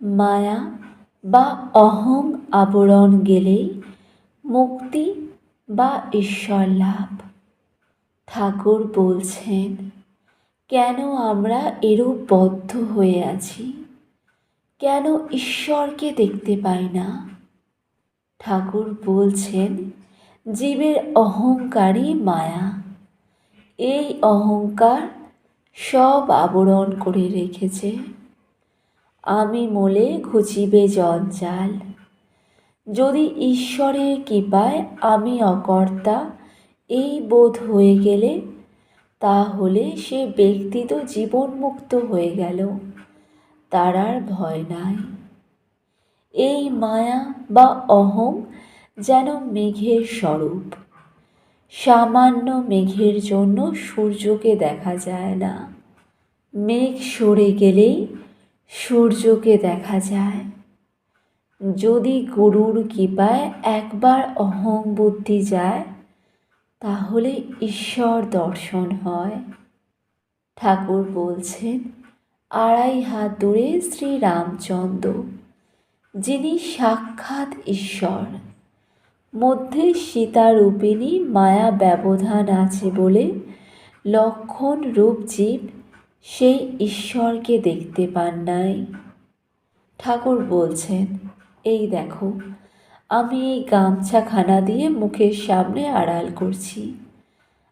মায়া বা অহং আবরণ গেলেই মুক্তি বা ঈশ্বর লাভ। ঠাকুর বলছেন, কেন আমরা এরূপ বদ্ধ হয়ে আছি? কেন ঈশ্বরকে দেখতে পাই না? ঠাকুর বলছেন, জীবের অহংকারই মায়া। এই অহংকার সব আবরণ করে রেখেছে। আমি মোলে ঘুচিবে জঞ্জাল। যদি ঈশ্বরের কৃপায় আমি অকর্তা এই বোধ হয়ে গেলে, তাহলে সে ব্যক্তি তো জীবনমুক্ত হয়ে গেল, তার আর ভয় নাই। এই মায়া বা অহং যেন মেঘের স্বরূপ। সামান্য মেঘের জন্য সূর্যকে দেখা যায় না। মেঘ সরে গেলেই সূর্যকে দেখা যায়। যদি গুরুর কৃপায় একবার অহং বুদ্ধি যায়, তাহলে ঈশ্বর দর্শন হয়। ঠাকুর বলছেন, 2.5 হাত দূরে শ্রীরামচন্দ্র, যিনি সাক্ষাৎ ঈশ্বর। মধ্যে সীতারূপিণী মায়া ব্যবধান আছে বলে লক্ষণ রূপ জীব সেই ঈশ্বরকে দেখতে পান নাই। ঠাকুর বলছেন, এই দেখো, আমি এই গামছাখানা দিয়ে মুখের সামনে আড়াল করছি,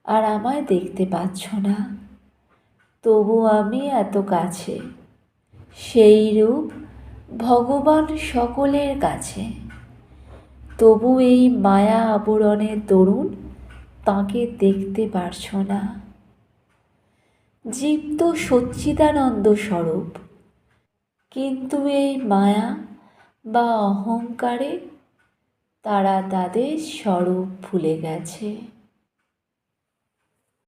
আর আমায় দেখতে পাচ্ছ না, তবু আমি এত কাছে। সেই রূপ ভগবান সকলের কাছে, তবু এই মায়া আবরণের দরুন তাঁকে দেখতে পারছ না। জীব তো সচ্চিদানন্দ স্বরূপ, কিন্তু এই মায়া বা অহংকারে তারা তাদের স্বরূপ ভুলে গেছে।